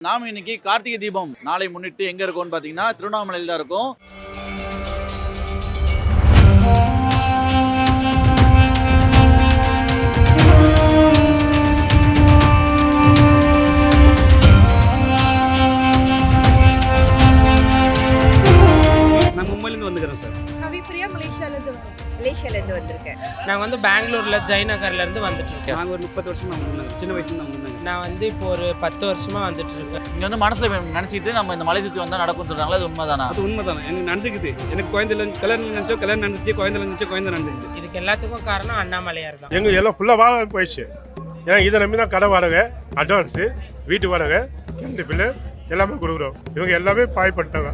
நாம இன்னைக்கு கார்த்திகை தீபம் நாளை முன்னிட்டு எங்க இருக்கோம்னு பாத்தீங்கன்னா திருவண்ணாமலையில் தான் இருக்கும். நான் மும்பைலேருந்து வந்துக்கிறேன் சார். கவிப்பிரியா மலேசியாலேருந்து வந்திருக்கேன். நான் பெங்களூரில் ஜெயநகர்லேருந்து வந்துட்டு இருக்கேன். நாங்கள் ஒரு 30 வருஷமா வந்தாங்க. சின்ன வயசுலேருந்து நான் வந்தாங்க. நான் இப்போ ஒரு 10 வருஷமாக வந்துட்டு இருக்கேன். இங்க மனசுல நினைச்சிட்டு நம்ம இந்த மலை சுற்றி வந்தா நடக்கும் சொல்றாங்களா, அது உண்மைதானா? அது உண்மைதானே, எனக்கு நடந்துக்குது. எனக்கு குழந்தைல கல்யாணம் நினச்சோம், கல்யாணம் நடந்துச்சு, குழந்தைல நினச்சோம், குழந்தை நடந்துக்குது. இதுக்கு எல்லாத்துக்கும் காரணம் அண்ணாமலையார் தான். எங்கள் எல்லாம் ஃபுல்லாக போயிடுச்சு. ஏன்னா இதை நம்பி தான் கடை வாடகை, அட்வான்ஸு, வீட்டு வாடகை, கரண்ட் பில்லு எல்லாமே கொடுக்குறோம். இவங்க எல்லாமே பாய்பட்டாங்க.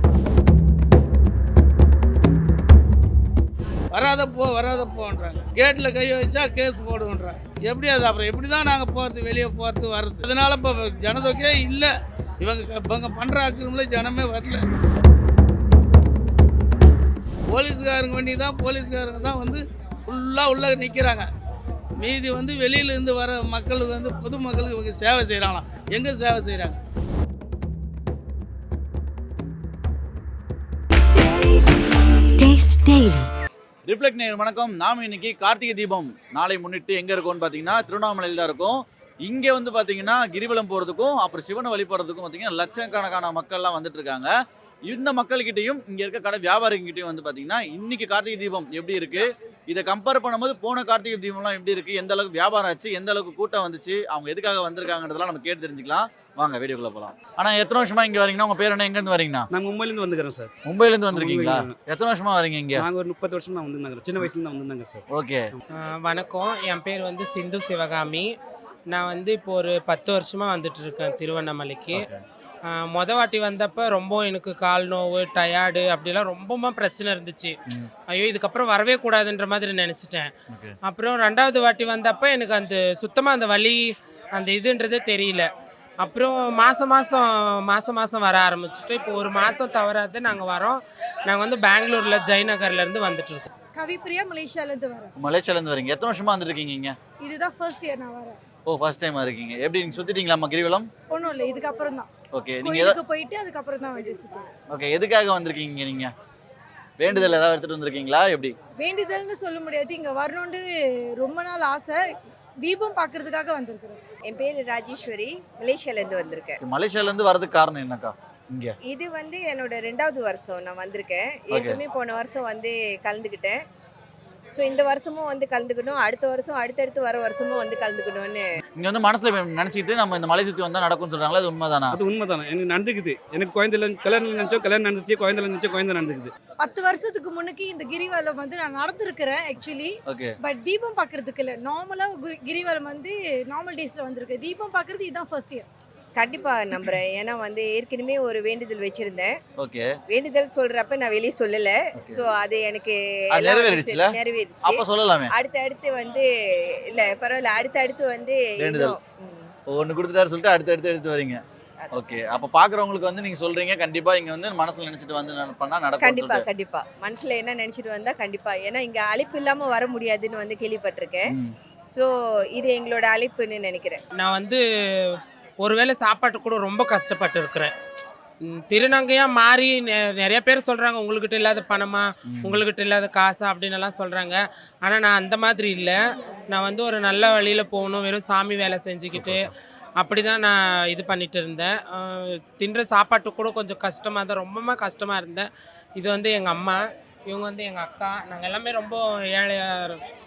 வராதப்போன்றாங்க. கேட்டில் கை வச்சா கேஸ் போடுன்றாங்க. எப்படி அது அப்புறம் எப்படி தான் நாங்கள் போகிறது, வெளியே போகிறது வர்றது? அதனால இப்போ ஜனதொகையே இல்லை. இவங்க பண்ணுற ஆக்கிரமில் ஜனமே வரல. போலீஸ்காரங்க தான் ஃபுல்லாக உள்ள நிற்கிறாங்க. மீதி வெளியிலேருந்து வர மக்களுக்கு பொதுமக்களுக்கு இவங்க சேவை செய்கிறாங்களாம். எங்கே சேவை செய்கிறாங்க? ரிஃப்ளெக்ட் நேயர் வணக்கம். நாம இன்னைக்கு கார்த்திகை தீபம் நாளை முன்னிட்டு எங்க இருக்கோம்னு பாத்தீங்கன்னா திருவண்ணாமலையில் தான் இருக்கும். இங்க பாத்தீங்கன்னா கிரிவலம் போறதுக்கும் அப்புறம் சிவனை வழிபடுறதுக்கும் பாத்தீங்கன்னா லட்சக்கணக்கான மக்கள்லாம் வந்துட்டு இருக்காங்க. இந்த மக்கள்கிட்டையும் இங்க இருக்க கடை வியாபாரிகிட்டையும் பாத்தீங்கன்னா இன்னைக்கு கார்த்திகை தீபம் எப்படி இருக்கு, இதை கம்பேர் பண்ணும்போது போன கார்த்திகை தீபம்லாம் எப்படி இருக்கு, எந்த அளவுக்கு வியாபாரம் ஆச்சு, எந்த அளவுக்கு கூட்டம் வந்துச்சு, அவங்க எதுக்காக வந்திருக்காங்கன்றதெல்லாம் நம்ம கேட்டு தெரிஞ்சுக்கலாம். வாங்க வீடியோக்குள்ள போலாம். ஆனா எத்தனை வருஷமா இங்க வரீங்கன்னா, உங்க பேர் என்ன, எங்க இருந்து வரீங்கன்னா? நான் மும்பைலேருந்து வந்துக்கிறேன் சார். மும்பைல இருந்து வந்திருக்கீங்களா? எத்தனை வருஷமா வரீங்க இங்க? நாங்கள் ஒரு 30 வருஷமா நான் வந்திருந்தாங்க. சின்ன வயசுலேருந்து நான் வந்திருந்தாங்க சார். ஓகே. வணக்கம், என் பேர் சிந்து சிவகாமி. நான் இப்போ ஒரு 10 வருஷமாக வந்துட்டு இருக்கேன் திருவண்ணாமலைக்கு. வாட்டி வந்தப்போ ரொம்ப எனக்கு கால் நோவு, டயர்டு அப்படிலாம் ரொம்ப பிரச்சனை இருந்துச்சு. ஐயோ இதுக்கப்புறம் வரவே கூடாதுன்ற மாதிரி நினச்சிட்டேன். அப்புறம் 2வது வாட்டி வந்தப்போ எனக்கு சுத்தமாக அந்த வலி அந்த இதுன்றதே தெரியல. அப்புறம் மாதம் வர ஆரம்பிச்சுட்டு இப்போ ஒரு மாதம் தவறாது நாங்கள் வரோம். நாங்கள் பெங்களூரில் ஜெயநகர்லேருந்து வந்துட்டு இருக்கோம். கவிப்பிரியா மலேசியாலேருந்து வரேன். மலேசியாலேருந்து வரீங்க. எத்தனை வருஷமா வந்துருக்கீங்க இங்க? இதுதான் ஃபர்ஸ்ட் இயர் நான் வரேன். ஓ, ஃபர்ஸ்ட் டைம் இருக்கீங்க. எப்படி நீங்க சுத்திட்டீங்களா கிரிவலம்? ஒன்றும் இல்லை, இதுக்கப்புறம் தான். ஓகே. நீங்க இதுக்கு போயிட்டு அதுக்கப்புறம் தான் வந்து சுற்றுவோம். ஓகே. எதுக்காக வந்திருக்கீங்க நீங்க? வேண்டுதல் ஏதாவது எடுத்துட்டு வந்திருக்கீங்களா? எப்படி? வேண்டுதல்னு சொல்ல முடியாது, இங்கே வரணுன்னு ரொம்ப நாள் ஆசை. தீபம் பார்க்கறதுக்காக வந்திருக்கிறேன். என் பேர் ராஜேஸ்வரி, மலேசியாலேருந்து வந்திருக்கேன். மலேசியாலேருந்து வரதுக்கு காரணம் என்னக்கா? இங்கே இது என்னோட 2வது வருஷம் நான் வந்திருக்கேன். ஏற்கனவே போன வருஷம் கலந்துக்கிட்டேன். ஸோ இந்த வருஷமும் கலந்துக்கணும், அடுத்த வருஷம் அடுத்தடுத்து வர வருஷமும் கலந்துக்கணும்னு இங்கே மனசுல நினச்சிட்டு நம்ம இந்த மலை சுற்றி வந்தால் நடக்கும் சொல்கிறாங்களா, அது உண்மைதானா? அது உண்மைதானே, எனக்கு நடந்துக்குது. எனக்கு குழந்தைல கல்யாணம் நினச்சோம், கல்யாணம் நடந்துச்சு, குழந்தைல நினச்சோம், குழந்தை நடந்துக்குது. 10 வருஷத்துக்கு முன்னுக்கு இந்த கிரிவலம் நான் நடந்திருக்கிறேன் ஆக்சுவலி. ஓகே. பட் தீபம் பார்க்கறதுக்கு இல்லை. நார்மலாக கிரிவலம் நார்மல் டேஸில் வந்திருக்கு. தீபம் பார்க்கறது இதுதான் ஃபர்ஸ்ட் இயர். கண்டிப்பாக நம்புகிறேன். ஏன்னா ஏற்கனவே ஒரு வேண்டுதல் வச்சுருந்தேன். ஓகே. வேண்டுதல் சொல்கிறப்ப நான் வெளியே சொல்லலை. ஸோ அது எனக்கு நிறைவேறிடுச்சு. அப்போ சொல்லலாமே. அடுத்து இல்லை பரவாயில்ல, அடுத்து வேண்டுதல் ஒன்று கொடுத்துட்டாரு சொல்லிட்டு அடுத்து எடுத்து வரீங்க. ஓகே. அப்போ பார்க்குறவங்களுக்கு நீங்கள் சொல்கிறீங்க கண்டிப்பாக இங்கே மனசில் நினச்சிட்டு பண்ணால் நடக்கும். கண்டிப்பாக மனசில் என்ன நினச்சிட்டு வந்தால் கண்டிப்பாக. ஏன்னா இங்கே அழைப்பு இல்லாமல் வர முடியாதுன்னு கேள்விப்பட்டிருக்கேன். ஸோ இது எங்களோட அழைப்புன்னு நினைக்கிறேன். நான் ஒருவேளை சாப்பாட்டு கூட ரொம்ப கஷ்டப்பட்டு இருக்கிறேன். திருநங்கையாக மாறி நிறைய பேர் சொல்கிறாங்க உங்கள்கிட்ட இல்லாத பணமா, உங்கள்கிட்ட இல்லாத காசா அப்படின்னு எல்லாம் சொல்கிறாங்க. ஆனால் நான் அந்த மாதிரி இல்லை. நான் ஒரு நல்ல வழியில் போகணும், வெறும் சாமி வேலை செஞ்சுக்கிட்டு அப்படி தான் நான் இது பண்ணிட்டு இருந்தேன். தின்ற சாப்பாட்டு கூட கொஞ்சம் கஷ்டமாக தான், ரொம்ப கஷ்டமாக இருந்தேன். இது எங்கள் அம்மா, இவங்க எங்கள் அக்கா, நாங்கள் எல்லாமே ரொம்ப ஏழை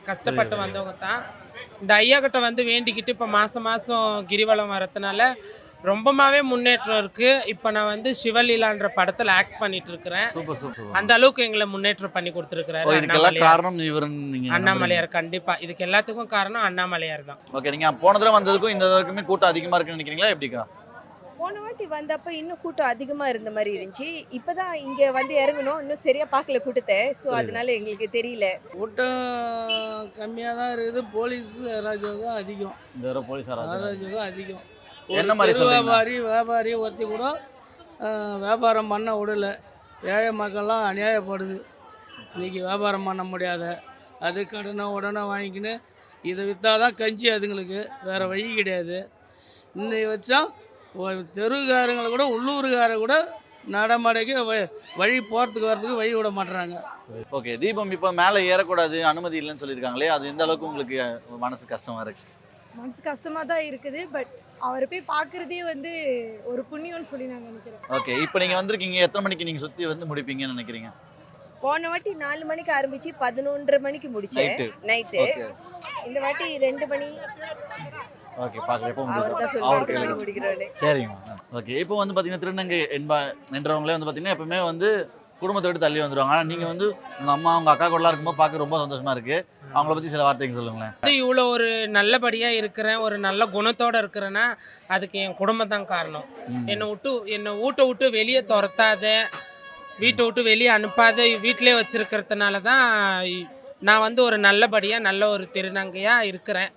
கஷ்டப்பட்டு வந்தவங்க தான். இந்த ஐயா கிட்ட வேண்டிக்கிட்டு இப்போ மாதம் கிரிவலம் வரதுனால ரொம்பவே முன்னேற்றம் இருக்குது. இப்போ நான் சிவலீலான்ற படத்தில் ஆக்ட் பண்ணிட்டு இருக்கிறேன். அந்த அளவுக்கு எங்களை முன்னேற்றம் பண்ணி கொடுத்துருக்கிறாரு அண்ணாமலையார். கண்டிப்பாக இதுக்கு எல்லாத்துக்கும் காரணம் அண்ணாமலையார் தான். ஓகே. நீங்கள் போன தடவை வந்ததுக்கும் இந்த தடவைக்குமே கூட்டம் அதிகமாக இருக்குன்னு நினைக்கிறீங்களா, எப்படிக்கா? போன வாட்டி வந்தப்போ இன்னும் கூட்டம் அதிகமாக இருந்த மாதிரி இருந்துச்சு. இப்போ தான் இங்கே இறங்கணும், இன்னும் சரியாக பார்க்கல கூட்டத்தை. ஸோ அதனால எங்களுக்கு தெரியல. கூட்டம் கம்மியாக தான் இருக்குது. போலீஸ் அராஜகம் அதிகம். இந்த தடவை போலீஸ் அராஜகம் அதிகம். என்ன மாதிரி வியாபாரி ஒருத்தி கூட வியாபாரம் பண்ண விடல. ஏழை மக்கள்லாம் அநியாயப்படுது. இன்றைக்கி வியாபாரம் பண்ண முடியாத அது உடனே வாங்கிக்கின்னு இதை விற்றா தான் கஞ்சி அதுங்களுக்கு, வேறு வழி கிடையாது. இன்னைக்கு வச்சா தெருவுக்காரங்களை கூட உள்ளூர்கார கூட நடமாடைக்கு வழி போகிறதுக்கு வர்றதுக்கு வழி விட மாட்டுறாங்க. ஓகே, தீபம் இப்போ மேலே ஏறக்கூடாது அனுமதி இல்லைன்னு சொல்லியிருக்காங்களே, அது எந்த அளவுக்கு உங்களுக்கு மனசு கஷ்டமா இருக்கு? மனசு கஷ்டமாக தான் இருக்குது. பட் அவரை போய் பார்க்குறதே வந்து ஒரு புண்ணியம்னு சொல்லி நான் நினைக்கிறேன். ஓகே, இப்போ நீங்கள் வந்திருக்கீங்க, எத்தனை மணிக்கு நீங்கள் சுற்றி வந்து முடிப்பீங்கன்னு நினைக்கிறீங்க? போன வாட்டி 4 மணிக்கு ஆரம்பிச்சு 11:30 மணிக்கு முடிச்சேன் நைட்டு. ஓகே இந்த வாட்டி 2 மணி ஓகே, பார்க்குறேன் எப்போ அவர் தான் உங்களுக்கு அவர் சொல்லுவாங்க கேளுங்க. முடிக்கிறோன்னு. சரிங்க. ஓகே, இப்போ வந்து பார்த்தீங்கன்னா திருநங்கை என்றவங்களே வந்து பார்த்தீங்கன்னா எப்பவுமே வந்து குடும்பத்தை விட்டு தள்ளி வந்துடுவாங்க. ஆனால் நீங்கள் வந்து உங்கள் அம்மா உங்கள் அக்கா கூடலாம் இருக்கும்போது பார்க்க ரொம்ப சந்தோஷமா இருக்கு. அவங்கள பற்றி சில வார்த்தைகள் சொல்லுங்களேன். இவ்வளோ ஒரு நல்லபடியாக இருக்கிறேன், ஒரு நல்ல குணத்தோடு இருக்கிறேன்னா அதுக்கு என் குடும்பம் தான் காரணம். என்னை வீட்டை விட்டு வெளியே துரத்தாத, வீட்டை விட்டு வெளியே அனுப்பாத, வீட்டிலே வச்சுருக்கிறதுனால தான் நான் வந்து ஒரு நல்லபடியாக நல்ல ஒரு திருநங்கையாக இருக்கிறேன்.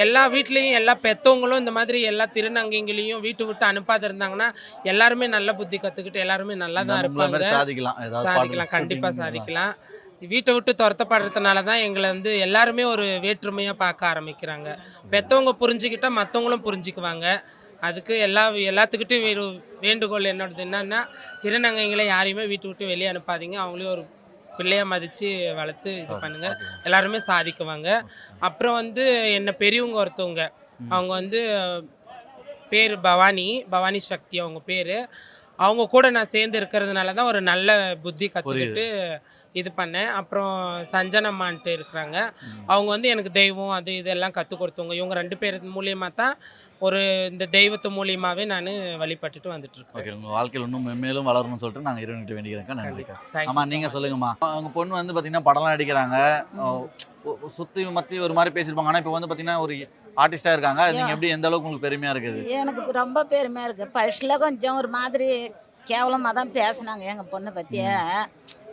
எல்லா வீட்லேயும் எல்லா பெற்றவங்களும் இந்த மாதிரி எல்லா திருநங்கைங்களையும் வீட்டு விட்டு அனுப்பாத இருந்தாங்கன்னா எல்லாருமே நல்ல புத்தி கற்றுக்கிட்டு எல்லாருமே நல்லா தான் இருப்பாங்க. சாதிக்கலாம், கண்டிப்பாக சாதிக்கலாம். வீட்டை விட்டு துரத்தப்படுறதுனால தான் எங்களை வந்து எல்லாருமே ஒரு வேற்றுமையாக பார்க்க ஆரம்பிக்கிறாங்க. பெற்றவங்க புரிஞ்சுக்கிட்டா மற்றவங்களும் புரிஞ்சுக்குவாங்க. அதுக்கு எல்லாத்துக்கிட்டையும் வேண்டுகோள் என்னோடது என்னன்னா, திருநங்கைகளை யாரையுமே வீட்டு விட்டு வெளியே அனுப்பாதீங்க. அவங்களையும் ஒரு பிள்ளையாக மதித்து வளர்த்து இது பண்ணுங்க, எல்லாருமே சாதிக்குவாங்க. அப்புறம் வந்து என்ன பெரியவங்க ஒருத்தவங்க, அவங்க வந்து பேர் பவானி சக்தி அவங்க பேர். அவங்க கூட நான் சேர்ந்து இருக்கிறதுனால தான் ஒரு நல்ல புத்தி கற்றுக்கிட்டு இது பண்ணேன். அப்புறம் சஞ்சனம்மான்ட்டு இருக்கிறாங்க, அவங்க வந்து எனக்கு தெய்வம் அது இதெல்லாம் கற்றுக் கொடுத்தவங்க. இவங்க 2 பேர் மூலியமாக தான் ஒரு இந்த தெய்வத்து மூலியமாகவே நான் வழிபட்டுட்டு வந்துட்டுருக்கேன். ஓகே, உங்கள் வாழ்க்கையில் இன்னும் மேலும் வளரணும்னு சொல்லிட்டு நாங்கள் இறைவன்கிட்ட வேண்டிக்கிறேன். நன்றிக்கா. ஆமாம், நீங்கள் சொல்லுங்கம்மா. அவங்க பொண்ணு வந்து பார்த்தீங்கன்னா படம்லாம் அடிக்கிறாங்க, சுற்றி மற்றி ஒரு மாதிரி பேசியிருப்பாங்க. ஆனால் இப்போ வந்து பார்த்தீங்கன்னா ஒரு ஆர்டிஸ்டாக இருக்காங்க. நீங்கள் எப்படி எந்த அளவுக்கு உங்களுக்கு பெருமையாக இருக்குது? எனக்கு ரொம்ப பெருமையாக இருக்குது. ஃபர்ஸ்ட்டில் கொஞ்சம் ஒரு மாதிரி கேவலமாக தான் பேசினாங்க எங்கள் பொண்ணை பற்றியே.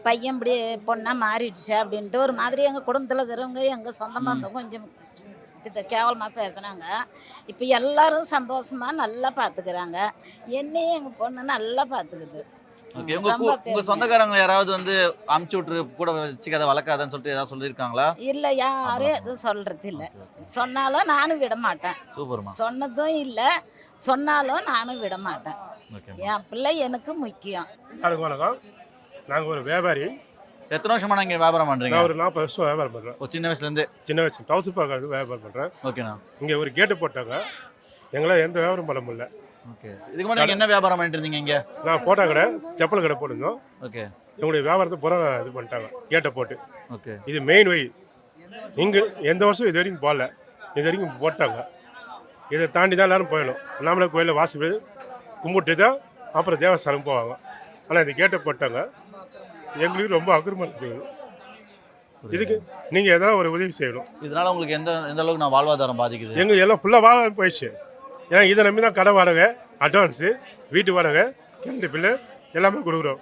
பையன் இப்படி பொண்ணாக மாறிடுச்சு அப்படின்ட்டு ஒரு மாதிரி எங்கள் குடும்பத்தில் இருக்கிறவங்க எங்கள் சொந்தமாக இருந்தவங்க கொஞ்சம் இதை கேவலமாக பேசுனாங்க. இப்போ எல்லாரும் சந்தோஷமாக நல்லா பார்த்துக்கிறாங்க. என்னையும் எங்கள் பொண்ணு நல்லா பார்த்துக்குது. ஓகே, உங்கள் சொந்தக்காரங்க யாராவது வந்து அமுச்சு விட்டுரு கூட வச்சுக்காத வளர்க்காதன்னு சொல்லிட்டு ஏதாவது சொல்லியிருக்காங்களா? இல்லை, யாரும் எதுவும் சொல்கிறது இல்லை. சொன்னாலும் நானும் விட மாட்டேன். சூப்பர்மா. சொன்னதும் இல்லை, சொன்னாலும் நானும் விட மாட்டேன். என் பிள்ளை எனக்கு முக்கியம். அதுக்கு வணக்கம். நாங்கள் ஒரு வியாபாரி. எத்தனை வருஷமா நீங்கள் வியாபாரம் பண்ணுறீங்க? நான் ஒரு 40 வருஷம் வியாபாரம் பண்ணுறேன். சின்ன வயசுலேருந்து? சின்ன வயசு டவுசர் பார்க்கறது வியாபாரம் பண்ணுறேன். ஓகேண்ணா. இங்கே ஒரு கேட்டு போட்டாங்க, எங்களால் எந்த வியாபாரம் பண்ண முடியல. ஓகே, இதுக்கு முன்னாடி நீங்கள் என்ன வியாபாரம் பண்ணிட்டு இருந்தீங்க இங்கே? நான் போட்டா கடை, செப்பல் கடை போட்டிருந்தோம். ஓகே, எங்களுடைய வியாபாரத்தை பூரா இது பண்ணிட்டாங்க கேட்டை போட்டு. ஓகே, இது மெயின் வை. இங்கே எந்த வருஷம் இது வரைக்கும் போடல, இது வரைக்கும் போட்டாங்க. இதை தாண்டி தான் எல்லோரும் போயிடணும். அண்ணாமலை கோயிலில் வாசி கும்பிட்டு தான் அப்புறம் தேவஸ்தானம் போவாங்க. ஆனால் இந்த கேட்டை போட்டாங்க, எங்களுக்கு ரொம்ப அக்கிரமம் இருக்குது. இதுக்கு நீங்கள் எதனா ஒரு உதவி செய்யணும். இதனால் உங்களுக்கு எந்த அளவுக்கு நான் வாழ்வாதாரம் பாதிக்குது? எங்களுக்கு எல்லாம் ஃபுல்லாக வாடகை போயிடுச்சு. ஏன்னா இதை நம்பி தான் கடை வாடகை, அட்வான்ஸு, வீட்டு வாடகை, கரண்ட் பில்லு எல்லாமே கொடுக்குறோம்.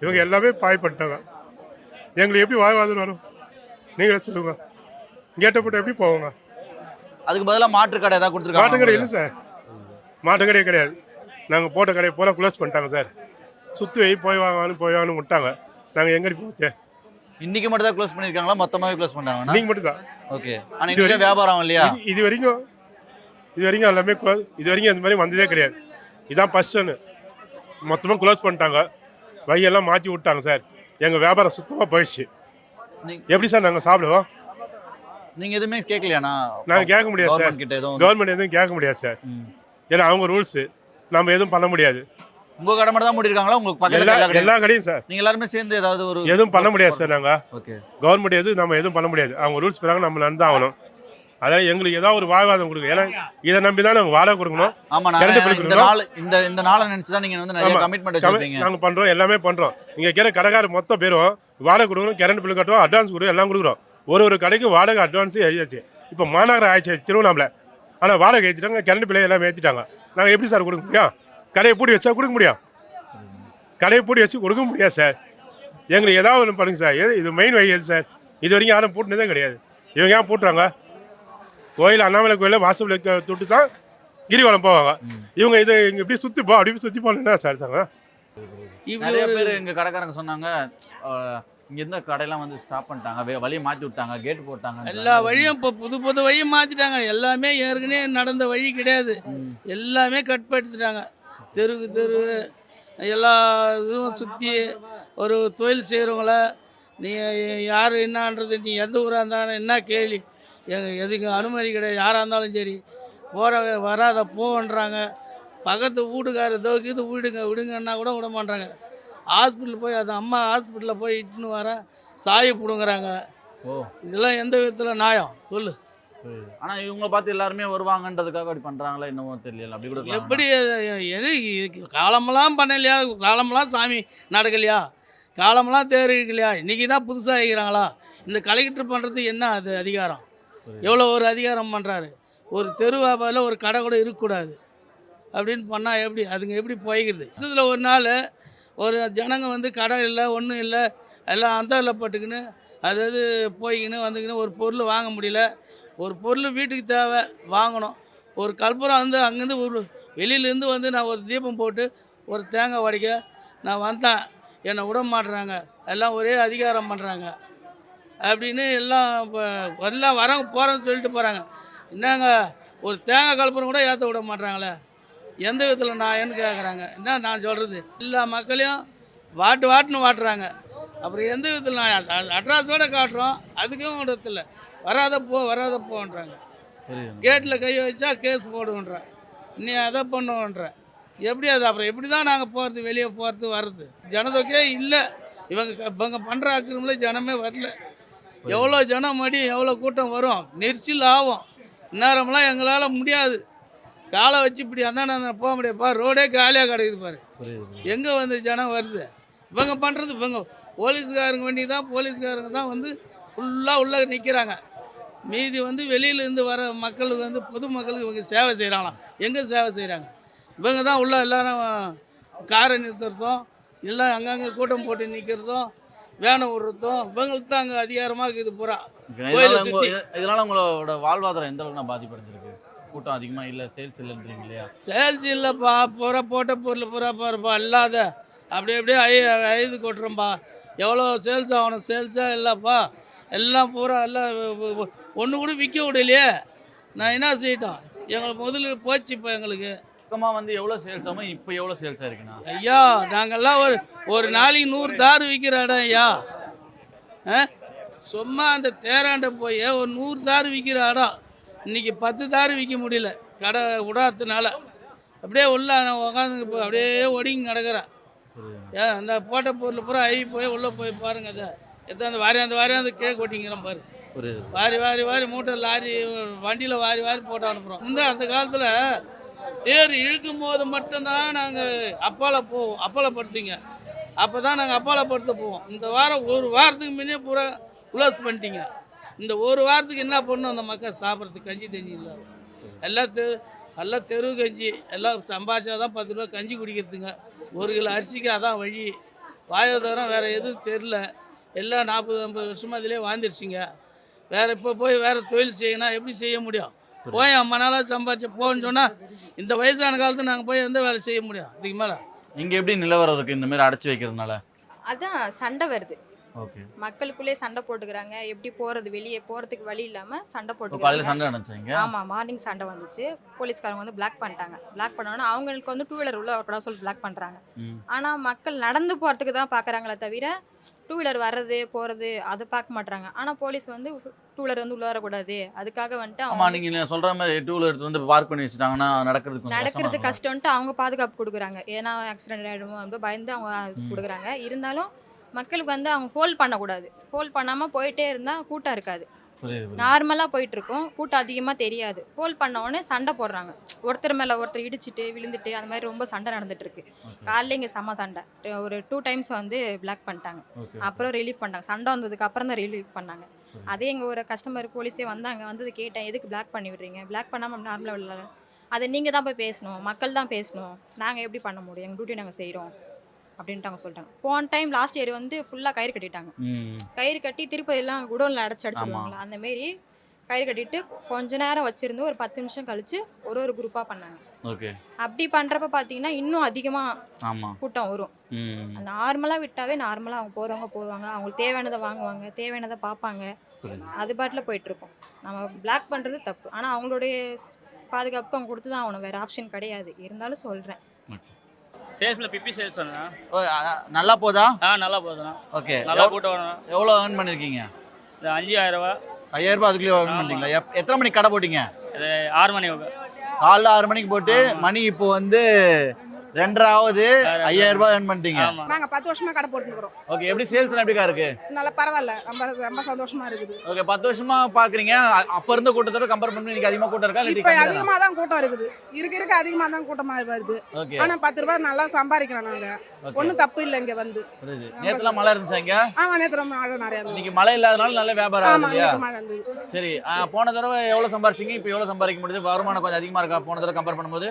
இவங்க எல்லாமே பாய் பண்ணிட்டாங்க. எங்களுக்கு எப்படி வாழ்வாதாரம் வரும் நீங்களே சொல்லுங்க. கேட்டை போட்டு எப்படி போவாங்க? அதுக்கு பதிலாக மாற்று கடை ஏதாவது கொடுத்துருக்காங்க? மாட்டு கடை இல்லை சார், மாட்டு கடையே கிடையாது. நாங்கள் போட்ட கடையை பூரா க்ளோஸ் பண்ணிட்டாங்க சார். சுற்றி போய் வாங்கன்னு விட்டாங்க. நாங்கள் எங்கடி போச்சு? இன்னைக்கு மட்டும் தான் க்ளோஸ் பண்ணியிருக்காங்களா, மொத்தமாகவே க்ளோஸ் பண்ணிட்டாங்க? இன்னைக்கு மட்டும் தான். ஓகே, ஆனால் இது வியாபாரம் இல்லையா? இது வரைக்கும் எல்லாமே க்ளோஸ். இது வரைக்கும் இந்த மாதிரி வந்ததே கிடையாது. இதுதான் ஃபர்ஸ்ட். மொத்தமாக க்ளோஸ் பண்ணிட்டாங்க, வகையெல்லாம் மாற்றி விட்டாங்க சார். எங்கள் வியாபாரம் சுத்தமாக போயிடுச்சு. எப்படி சார் நாங்கள் சாப்பிடுவோம்? நீங்கள் எதுவுமே கேட்கலையாண்ணா? நாங்கள் கேட்க முடியாது சார், கவர்மெண்ட் எதுவும் கேட்க முடியாது சார். ஏன்னா அவங்க ரூல்ஸு, நம்ம எதுவும் பண்ண முடியாது. உங்க கடை மட்டும் தான் மூடிருக்காங்களா? உங்களுக்கு பக்கத்துல எல்லா கடையும் சார். நீங்க எல்லாரும் சேர்ந்து ஏதாவது ஒரு எதுவும் பண்ண முடியாது சார். நாங்க ஓகே, கவர்மெண்ட் எதுவும் நம்ம எதுவும் பண்ண முடியாது. அவங்க ரூல்ஸ் பிரகாரம் நம்ம நடந்து ஆகணும். அதனால எங்களுக்கு ஏதாவது ஒரு வாழ்வாதாரம் கொடுக்கும். ஏன்னா இதை நம்பி தான் நாங்கள் வாடகை கொடுக்கணும். ஆமா, இந்த நாளை நினைச்சு தான் நீங்க வந்து நிறைய கமிட்மெண்ட் வச்சிருக்கீங்க. நாங்கள் பண்றோம், எல்லாமே பண்றோம். இங்க கேட்க கடைக்கார மொத்த பேரும் வாடகை கொடுக்கணும், கரண்ட் பில் கட்டுறோம், அட்வான்ஸ் கொடுக்குறோம், எல்லாம் கொடுக்குறோம். ஒரு கடைக்கு வாடகை அட்வான்ஸ் எழுதியாச்சு. இப்போ மாநகரம் ஆயிடுச்சு திருவண்ணாமலை. ஆனால் வாடகை ஏற்றிட்டாங்க, கரண்ட் பிள்ளை எல்லாம் ஏற்றிட்டாங்க. நாங்கள் எப்படி சார் கொடுக்க முடியும்? கடையை பூட்டி வச்சா கொடுக்க முடியும்? கடையை பூட்டி வச்சு கொடுக்க முடியாது சார். எங்களுக்கு ஏதாவது ஒன்று பண்ணுங்க சார். இது மெயின் வழி எது சார்? இது வரைக்கும் யாரும் பூட்டினதே கிடையாது. இவங்க ஏன் பூட்டுறாங்க? கோயில் அண்ணாமலை கோயிலில் வாசல் தொட்டு தான் கிரிவலம் போவாங்க. இவங்க இதை இங்கே இப்படி சுற்றி அப்படி சுற்றி போனா சார் சார். நிறைய பேர் எங்கள் கடைக்காரங்க சொன்னாங்க, இங்க இருந்த கடையெல்லாம் வந்து ஸ்டாப் பண்ணிட்டாங்க, வழியை மாத்தி விட்டாங்க, கேட் போட்டாங்க. எல்லா வழியும் இப்போ புது புது வழியும் மாற்றிட்டாங்க. எல்லாமே ஏற்கனவே நடந்த வழி கிடையாது. எல்லாமே கட் படுத்திட்டாங்க. தெருவுக்கு தெரு எல்லா இதுவும் சுற்றி ஒரு தொழில் செய்கிறவங்கள நீ யார் என்னான்றது, நீ எந்த ஊராக இருந்தாலும் என்ன கேள்வி, எதுக்கு அனுமதி கிடையாது. யாராக இருந்தாலும் சரி போகிற வராத போன்றாங்க. பக்கத்து வீட்டுக்காரர் இது விடுங்க விடுங்கன்னா கூட விட மாட்டாங்க. ஹாஸ்பிட்டல் போய் அது அம்மா ஹாஸ்பிட்டலில் போய் இட்டுன்னு வர சாயை பிடுங்குறாங்க. ஓ, இதெல்லாம் எந்த விதத்தில் நியாயம் சொல்லு? ஆனா இவங்களை பார்த்து எல்லாருமே வருவாங்கன்றதுக்காக அப்படி பண்றாங்களா என்னவோ தெரியல. அப்படி கூட இருக்கலாம். எப்படி எது காலமெல்லாம் பண்ணலையா? காலமெல்லாம் சாமி நடக்கலையா? காலமெல்லாம் தேர் இருக்கலையா? இன்றைக்கி தான் புதுசாக இருக்கிறாங்களா? இந்த கலெக்டர் பண்ணுறது என்ன அது அதிகாரம்? எவ்வளோ ஒரு அதிகாரம் பண்ணுறாரு. ஒரு தெரு வியாபாரில் ஒரு கடை கூட இருக்கக்கூடாது அப்படின்னு பண்ணால் எப்படி? அதுங்க எப்படி போய்கிறது? வருஷத்தில் ஒரு நாள் ஒரு ஜனங்க வந்து கடை இல்லை ஒன்றும் இல்லை, எல்லாம் அந்தரில் பட்டுக்குன்னு அதாவது போய்க்கின்னு வந்துக்கின்னு ஒரு பொருள் வாங்க முடியல. ஒரு பொருள் வீட்டுக்கு தேவை வாங்கணும். ஒரு கற்பூரம் வந்து அங்கேருந்து ஒரு வெளியிலேருந்து வந்து நான் ஒரு தீபம் போட்டு ஒரு தேங்காய் உடைக்க நான் வந்தேன், என்னை விட மாட்டுறாங்க. எல்லாம் ஒரே அதிகாரம் பண்ணுறாங்க அப்படின்னு எல்லாம் இப்போ எல்லாம் வரவங்க போகிறேன்னு சொல்லிட்டு போகிறாங்க. என்னங்க ஒரு தேங்காய் கற்பூரம் கூட ஏற்ற விட மாட்டுறாங்களே, எந்த விதத்தில் நான் என்ன கேட்குறாங்க? என்ன நான் சொல்கிறது? எல்லா மக்களையும் வாட்டுன்னு வாட்டுறாங்க. அப்புறம் எந்த விதத்தில் நான் அட்ராஸோடு காட்டுறோம், அதுக்கும் விடத்தில் வராத போன்றாங்க. கேட்டில் கை வச்சா கேஸ் போடுன்றான், நீ அதை பண்ணுன்ற. எப்படி அது? அப்புறம் எப்படி தான் நாங்கள் போகிறது, வெளியே போகிறது வர்றது? ஜனத்தொகையே இல்லை. இவங்க பண்ணுற ஆக்கிரமில் ஜனமே வரல. எவ்வளோ ஜனம் மடி, எவ்வளோ கூட்டம் வரும், நெரிசல் ஆகும். இந்நேரம்லாம் எங்களால் முடியாது. காலை வச்சு இப்படி அந்தாண்ட போக முடியாதுப்பா, ரோடே காலியாக கிடக்குது பாரு. எங்கே வந்து ஜனம் வருது? இவங்க பண்ணுறது இவங்க போலீஸ்காரங்க வண்டி தான், போலீஸ்காரங்க தான் வந்து ஃபுல்லாக உள்ளே நிற்கிறாங்க. மீதி வந்து வெளியிலேருந்து வர மக்களுக்கு வந்து பொதுமக்களுக்கு இவங்க சேவை செய்கிறாங்களாம். எங்கே சேவை செய்கிறாங்க? இவங்க தான் உள்ள எல்லாரும் காரை நிறுத்துறதும், எல்லாம் அங்கங்கே கூட்டம் போட்டு நிற்கிறதும், வேனை விடுறதும் இவங்களுக்கு தான் அங்கே அதிகாரமாக இருக்குது பூரா. இதனால உங்களோட வாழ்வாதாரம் எந்த அளவுக்கு பாதிப்படைஞ்சிருக்கு? கூட்டம் அதிகமாக இல்லை, சேல்ஸ் இல்லைன்றீங்க இல்லையா? சேல்ஸ் இல்லைப்பா, பூரா போட்ட பொருள் பூரா பாருப்பா இல்லாத அப்படியே ஐது கொட்டுறோம்ப்பா. எவ்வளோ சேல்ஸ் ஆகணும், சேல்ஸாக இல்லைப்பா. எல்லாம் பூரா எல்லாம் ஒன்று கூட விற்க விடலையே. நான் என்ன செய்யட்டும்? எங்களுக்கு முதல்ல போச்சு. இப்போ எங்களுக்கு பக்கமாக வந்து எவ்வளோ சேல்ஸ் ஆகும், இப்போ எவ்வளோ சேல்ஸ் ஆயிருக்குண்ணா? ஐயா நாங்கள்லாம் ஒரு நாளைக்கு 100 தார் விற்கிற இடம் ஐயா. சும்மா அந்த தேராண்ட போய் ஒரு 100 தார் விற்கிற இடம் இன்றைக்கி 10 தார் விற்க முடியல, கடை விடாததுனால. அப்படியே உள்ள நான் உட்காந்து இப்போ அப்படியே ஒடுங்கி கிடக்கிறேன். அந்த போட்ட பொருள் பூரா போய் உள்ளே போய் பாருங்க. அதை எத்தனை வாரியாந்து கீழே கொட்டிங்கிறோம் பாரு. வாரி மூட்டை லாரி வண்டியில் வாரி போட்டு அனுப்புகிறோம். அந்த காலத்தில் தேர் இழுக்கும் போது மட்டும்தான் நாங்கள் அப்பாலப்படுத்திங்க. அப்போ தான் நாங்கள் அப்பாலப்படுத்த போவோம். இந்த வாரம் ஒரு வாரத்துக்கு முன்னே பூரா க்ளோஸ் பண்ணிட்டீங்க. இந்த ஒரு வாரத்துக்கு என்ன பண்ணணும்? அந்த மக்கள் சாப்பிட்றதுக்கு கஞ்சி தஞ்சி இல்லை. எல்லாம் தெரு கஞ்சி எல்லாம் சம்பாதிச்சா தான் 10 ரூபா கஞ்சி குடிக்கிறதுங்க. 1 கிலோ அரிசிக்கு அதான் வழி. வாயதோரம் வேறு எதுவும் தெரில. எல்லாம் 40-50 வருஷமாக அதிலே வாழ்ந்துருச்சிங்க. வேறு இப்போ போய் வேறு தொழில் செய்யணும், எப்படி செய்ய முடியும்? போய் 50 நாளாக சம்பாதிச்சு போகணுன்னு சொன்னால் இந்த வயசான காலத்தில் நாங்கள் போய் எந்த வேலை செய்ய முடியும்? இதுக்கு மேலே இங்கே எப்படி நிலவரம் இருக்குது இந்த மாதிரி அடைச்சி வைக்கிறதுனால? அதான் சண்டை வருது. ஓகே, மக்களுக்குள்ளே சண்டை போட்டுக்கிறாங்க. எப்படி போகிறது, வெளியே போகிறதுக்கு வழி இல்லாமல் சண்டை காலையில் போட்டுக்கிறாங்க. சண்டை நடந்துச்சிங்க. ஆமாம், மார்னிங் சண்டை வந்துச்சு. போலீஸ்காரங்க வந்து பிளாக் பண்ணிட்டாங்க. பிளாக் பண்ணோன்னா அவங்களுக்கு வந்து 2 வீலர் உள்ள வரப்படா சொல்லி பிளாக் பண்ணுறாங்க. ஆனால் மக்கள் நடந்து போகிறதுக்கு தான் பார்க்குறாங்களே தவிர 2 வீலர் வர்றது போகிறது அதை பார்க்க மாட்றாங்க. ஆனால் போலீஸ் வந்து 2 வீலர் வந்து உள்ள வரக்கூடாது, அதுக்காக வந்துட்டு ஆமாம், நீங்கள் சொல்கிற மாதிரி 2 வீலர் எடுத்து வந்து பார்க் பண்ணி வச்சுட்டாங்கன்னா நடக்கிறது கஷ்டம்ட்டு அவங்க பாதுகாப்பு கொடுக்குறாங்க. ஏன்னா ஆக்சிடென்ட் ஆகிடுமோ வந்து பயந்து அவங்க கொடுக்குறாங்க. இருந்தாலும் மக்களுக்கு வந்து அவங்க ஹோல்ட் பண்ணக்கூடாது. ஹோல்ட் பண்ணாமல் போயிட்டே இருந்தால் கூட்டம் இருக்காது. நார்மலாக போயிட்டுருக்கோம், கூட்டம் அதிகமாக தெரியாது. ஹோல்ட் பண்ண உடனே சண்டை போடுறாங்க. ஒருத்தர் மேலே ஒருத்தர் இடிச்சிட்டு விழுந்துட்டு அந்த மாதிரி ரொம்ப சண்டை நடந்துட்டுருக்கு. காலையில் இங்கே செம்ம சண்டை. ஒரு 2 டைம்ஸ் வந்து பிளாக் பண்ணிட்டாங்க. அப்புறம் ரிலீஃப் பண்ணாங்க. சண்டை வந்ததுக்கு அப்புறம் தான் ரிலீஃப் பண்ணாங்க. அதே எங்கள் ஒரு கஸ்டமர் போலீஸே வந்தாங்க. வந்தது கேட்டேன், எதுக்கு பிளாக் பண்ணி விடுறீங்க? பிளாக் பண்ணாமல் நார்மலாக இல்லை, அதை நீங்கள் தான் போய் பேசணும், மக்கள் தான் பேசணும், நாங்கள் எப்படி பண்ண முடியும்? எங்கள் டியூட்டி நாங்கள் செய்கிறோம் அப்படின்ட்டு அவங்க சொல்லிட்டாங்க. போன டைம் லாஸ்ட் இயர் வந்து ஃபுல்லாக கயிறு கட்டிட்டாங்க. கயிறு கட்டி திருப்பதியெல்லாம் குடோனில் அடிச்சிடுவாங்களா, அந்தமாரி கயிறு கட்டிட்டு கொஞ்ச நேரம் வச்சுருந்து ஒரு 10 நிமிஷம் கழிச்சு ஒரு குரூப்பாக பண்ணாங்க. ஓகே. அப்படி பண்ணுறப்ப பார்த்தீங்கன்னா இன்னும் அதிகமாக ஆமா. கூட்டம் வரும். நார்மலாக விட்டாவே நார்மலாக அவங்க போகிறவங்க போவாங்க, அவங்களுக்கு தேவையானதை வாங்குவாங்க, தேவையானதை பார்ப்பாங்க, அது பாட்டில் போயிட்டுருக்கோம். நம்ம பிளாக் பண்ணுறது தப்பு, ஆனால் அவங்களுடைய பாதுகாப்புக்கு அவங்க கொடுத்து தான் ஆகணும், வேறு ஆப்ஷன் கிடையாது. இருந்தாலும் சொல்கிறேன். சேல்ஸில் பிப்பி சேல்ஸ் பண்ணேன். நல்லா போதா? நல்லா போகுதுண்ணா. ஓகே. நல்லா கூட்டம் வரணும். எவ்வளோ ஏர்ன் பண்ணியிருக்கீங்க? இது 5000 ரூபா. 5000 ரூபாய் அதுக்குள்ளே ஏர்ன் பண்ணிட்டீங்களா? எத்தனை மணிக்கு கடை போட்டீங்க? இது 6 மணி காலைல 6 மணிக்கு போட்டு மணி இப்போ வந்து 2:30 ஆகுது. 5000 ரூபாய் ஏர்ன் பண்ணிட்டீங்க. நாங்கள் 10 வருஷமா கடை போட்டுருக்குறோம். ஓகே. எப்படி சேல்ஸ்லாம் எப்படிக்கா இருக்கு? நல்லா பரவாயில்ல, ரொம்ப சந்தோஷமா இருக்குது. ஓகே. 10 வருஷமா பாக்குறீங்க. அப்ப இருந்த கூட்டத்தோட கம்பேர் பண்ணி இன்னைக்கு அதிகமா கூட்டம் இருக்கா? இப்போ அதிகமாக தான் கூட்டம் இருக்குது. இருக்க அதிகமாக தான் கூட்டமாக வருது. ஓகே. ஆனால் 10 ரூபாய் நல்லா சம்பாதிக்கிறோம் நாங்கள். ஒன்றும் தப்பு இல்லை இங்கே வந்து. நேத்துலாம் மழை இருந்துச்சா இங்க? ஆமாம், நேற்று ரொம்ப மழை நிறையா இருந்தது. இன்னைக்கு மழை இல்லாதனால நல்ல வியாபாரம் ஆகுது இல்லையா? மழை இருந்தது. சரி. போன தடவை எவ்வளவு சம்பாரிச்சீங்க? இப்போ எவ்வளவு சம்பாதிக்க முடியுது? வருமானம் கொஞ்சம் அதிகமா இருக்கா போன தடவை கம்பேர் பண்ணும்போது?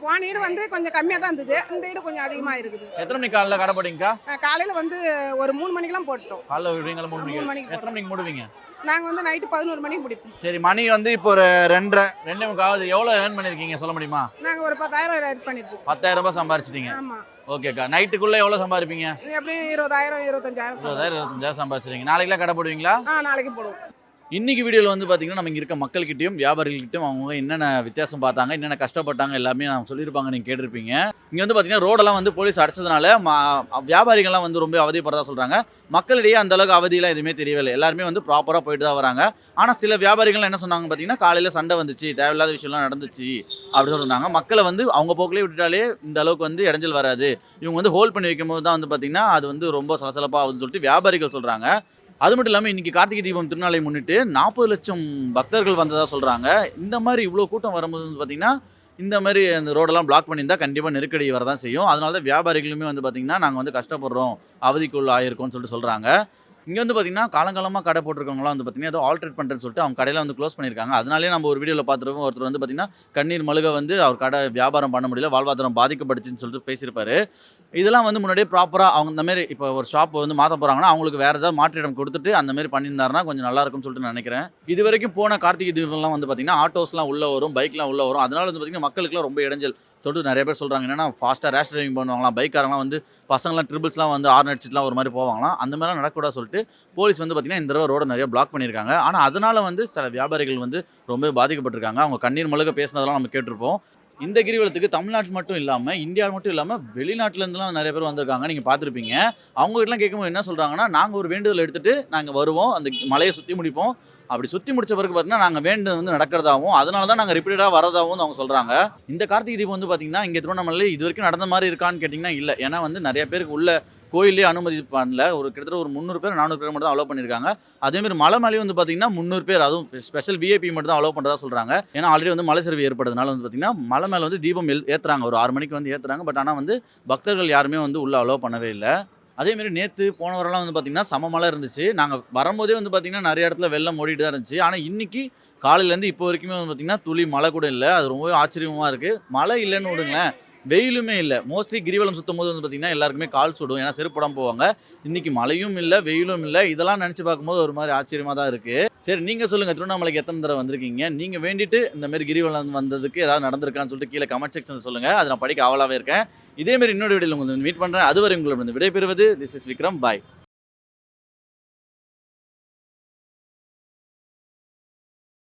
போன ஈடு வந்து கொஞ்சம் கம்மியாக தான் இருந்தது, இந்த ஈடு கொஞ்சம் அதிகமாக இருக்குது. எத்தனை மணிக்கு காலைல கடை போட்டீங்கக்கா? காலையில் வந்து ஒரு 3 மணிக்கெல்லாம் போட்டோம். காலைல விடுவீங்களா? 3 3 மணிக்கு. மணிக்கு எத்தனை மணிக்கு மூடுவீங்க? நாங்கள் வந்து நைட்டு 11 மணிக்கு முடிப்போம். சரி. மணி வந்து இப்போ ஒரு 2:30 ஆகுது. எவ்வளவு ஏர்ன் பண்ணிருக்கீங்க சொல்ல முடியுமா? நாங்கள் ஒரு 10,000 ரெடி பண்ணிருப்போம். 10,000 ரூபாய் சம்பாரிச்சிட்டீங்க. ஆமாம். ஓகேக்கா. நைட்டுக்குள்ள எவ்வளவு சம்பாதிப்பீங்க? எப்படியும் 20,000 25,000. 25,000 சம்பாதிச்சிருக்கீங்க. நாளைக்குலாம் கடை போடுவீங்களா? நாளைக்கு போடுவோம். இன்னைக்கு வீடியோவில் வந்து பார்த்தீங்கன்னா நம்ம இங்கே இருக்க மக்கள்கிட்டையும் வியாபாரிகள்கிட்டையும் அவங்க என்னென்ன வித்தியாசம் பார்த்தாங்க, என்னென்ன கஷ்டப்பட்டாங்க எல்லாமே நான் சொல்லியிருப்பாங்க, நீங்கள் கேட்டிருப்பீங்க. இங்கே வந்து பார்த்தீங்கன்னா ரோடெல்லாம் வந்து போலீஸ் அடைச்சதுனால வியாபாரிகள்லாம் வந்து ரொம்ப அவதிப்படுறதா சொல்கிறாங்க. மக்களிடையே அந்தளவுக்கு அவதியெல்லாம் எதுவுமே தெரியவில்லை. எல்லாருமே வந்து ப்ராப்பராக போயிட்டு தான் வராங்க. ஆனால் சில வியாபாரிகள்லாம் என்ன சொன்னாங்க பார்த்தீங்கன்னா, காலையில் சண்டை வந்துச்சு, தேவையில்லாத விஷயம்லாம் நடந்துச்சு அப்படி சொன்னாங்க. மக்களை வந்து அவங்க போக்கிலே விட்டுட்டாலே இந்த அளவுக்கு வந்து இடைஞ்சல் வராது. இவங்க வந்து ஹோல்ட் பண்ணி வைக்கும்போது தான் வந்து பார்த்தீங்கன்னா அது வந்து ரொம்ப சலசலப்பாக ஆகுதுன்னு சொல்லிட்டு வியாபாரிகள் சொல்கிறாங்க. அது மட்டும் இல்லாமல் இன்றைக்கி கார்த்திகை தீபம் திருநாளை முன்னிட்டு 40 லட்சம் பக்தர்கள் வந்ததாக சொல்கிறாங்க. இந்த மாதிரி இவ்வளோ கூட்டம் வரும்போது வந்து பார்த்திங்கன்னா இந்த மாதிரி அந்த ரோடெல்லாம் பிளாக் பண்ணியிருந்தால் கண்டிப்பாக நெருக்கடி வரதான் செய்யும். அதனால தான் வியாபாரிகளுமே வந்து பார்த்திங்கன்னா நாங்கள் வந்து கஷ்டப்படுறோம், அவதிக்குள்ள ஆயிருக்கோம்னு சொல்லிட்டு சொல்கிறாங்க. இங்கே வந்து பார்த்திங்கன்னா காலங்காலமாக கடை போட்டிருக்கவங்களாம் வந்து பார்த்திங்கன்னா ஏதோ ஆல்ட்ரேட் பண்ணுறேன்னு சொல்லிட்டு அவங்க கடையில் வந்து க்ளோஸ் பண்ணியிருக்காங்க. அதனாலே நம்ம ஒரு வீடியோவில் பார்த்துருப்போம். ஒருத்தர் வந்து பார்த்திங்கன்னா கண்ணீர் மழுக வந்து அவர் கடை வியாபாரம் பண்ண முடியல, வாழ்வாதாரம் பாதிக்கப்படுச்சுன்னு சொல்லிட்டு பேசியிருப்பாரு. இதெல்லாம் வந்து முன்னாடியே ப்ராப்பராக அவங்க இந்த மாதிரி இப்போ ஒரு ஷாப் வந்து மாற்ற போகிறாங்கன்னா அவங்களுக்கு வேறு ஏதாவது மாற்றிடம் கொடுத்துட்டு அந்த மாதிரி பண்ணியிருந்தாருன்னா கொஞ்சம் நல்லா இருக்கும்னு சொல்லிட்டு நான் நினைக்கிறேன். இது வரைக்கும் போன கார்த்திகை தீபம்லாம் வந்து பார்த்திங்கன்னா ஆட்டோஸ்லாம் உள்ளே வரும், பைக்லாம் உள்ளே வரும். அதனால வந்து பார்த்திங்கன்னா மக்களுக்குலாம் ரொம்ப இடைஞ்சல் சொல்லிட்டு நிறைய பேர் சொல்கிறாங்க. என்னன்னா ஃபாஸ்ட்டாக ரேஷ் டிரைவிங் பண்ணுவாங்களாம், பைக்காரங்களாம் வந்து பசங்களாம் ட்ரிபிள்ஸ்லாம் வந்து ஆர்ன் அடிச்சிட்டுலாம் ஒரு மாதிரி போவாங்களாம். அந்த மாதிரிலாம் நடக்கூடாது சொல்லிட்டு போலீஸ் வந்து பார்த்திங்கன்னா இந்த தடவை ரோட நிறைய பிளாக் பண்ணியிருக்காங்க. ஆனால் அதனால் வந்து சில வியாபாரிகள் வந்து ரொம்ப பாதிக்கப்பட்டிருக்காங்க. அவங்க கண்ணீர் மழுக பேசினதெல்லாம் நம்ம கேட்டிருப்போம். இந்த கிரிவலத்துக்கு தமிழ்நாட்டு மட்டும் இல்லாமல் இந்தியாவில் மட்டும் இல்லாமல் வெளிநாட்டிலேருந்துலாம் நிறைய பேர் வந்திருக்காங்க. நீங்கள் பார்த்துருப்பீங்க. அவங்ககிட்டலாம் கேட்கும்போது என்ன சொல்கிறாங்கன்னா, நாங்கள் ஒரு வேண்டுதல் எடுத்துகிட்டு நாங்கள் வருவோம், அந்த மலையை சுற்றி முடிப்போம். அப்படி சுற்றி முடிச்ச பிறகு பார்த்தீங்கன்னா நாங்கள் வேண்டு வந்து நடக்கிறதாகவும் அதனால தான் நாங்கள் ரிப்பீட்டடாக வரதாகவும் அவங்க சொல்கிறாங்க. இந்த கார்த்திகை தீபம் வந்து பார்த்திங்கன்னா இங்கே திருவண்ணாமலையில் இது வரைக்கும் நடந்த மாதிரி இருக்கான்னு கேட்டிங்கன்னா இல்லை. ஏன்னா வந்து நிறைய பேருக்கு உள்ள கோயிலே அனுமதி பண்ணல. கிட்டத்தட்ட ஒரு 300 பேர் 400 பேர் மட்டும் தான் அலோவ் பண்ணியிருக்காங்க. அதேமாதிரி மலை மேலேயும் வந்து பார்த்திங்கன்னா 300 பேர், அதுவும் ஸ்பெஷல் விஐபி மட்டும் தான் அலோவ் பண்ணுறதா சொல்கிறாங்க. ஏன்னா ஆல்ரெடி வந்து மலை சரிவு ஏற்படுறதுனால வந்து பார்த்திங்கன்னா மலை மேலே வந்து தீபம் ஏற்றுறாங்க, ஒரு 6 மணிக்கு வந்து ஏற்றுறாங்க. பட் ஆனால் வந்து பக்தர்கள் யாருமே வந்து உள்ளே அலோவ் பண்ணவே இல்லை. அதேமாரி நேற்று போன வாரம்லாம் வந்து பார்த்திங்கன்னா சம மழை இருந்துச்சு. நாங்கள் வரும்போதே வந்து பார்த்திங்கன்னா நிறைய இடத்துல வெள்ளம் ஓடிட்டு தான் இருந்துச்சு. ஆனால் இன்றைக்கி காலையிலேருந்து இப்போ வரைக்குமே வந்து பார்த்திங்கன்னா துளி மழை கூட இல்லை. அது ரொம்பவே ஆச்சரியமாக இருக்குது. மழை இல்லைன்னு விடுங்களேன், வெயிலுமே இல்லை. மோஸ்ட்லி கிரிவலம் சுற்றும் போது வந்து பார்த்திங்கன்னா எல்லாருக்குமே கால் சுடும், ஏன்னா செருப்படம் போவாங்க. இன்றைக்கி மழையும் இல்லை, வெயிலும் இல்லை. இதெல்லாம் நினச்சி பார்க்கும்போது ஒரு மாதிரி ஆச்சரியமாக தான் இருக்குது. சரி, நீங்கள் சொல்லுங்கள், திருவண்ணாமலைக்கு எத்தனை தடவை வந்திருக்கீங்க? நீங்கள் வேண்டிட்டு இந்த மாதிரி கிரிவலம் வந்ததுக்கு ஏதாவது நடந்திருக்கான்னு சொல்லிட்டு கீழே கமெண்ட் செக்ஷன் சொல்லுங்கள். அதை நான் படிக்க ஆவலாகவே இருக்கேன். இதேமாரி இன்னொரு வீடியோவில் உங்களுக்கு மீட் பண்ணுறேன். அதுவரை உங்களிடம் விடைபெறுவது திஸ் இஸ் விக்ரம். பாய்.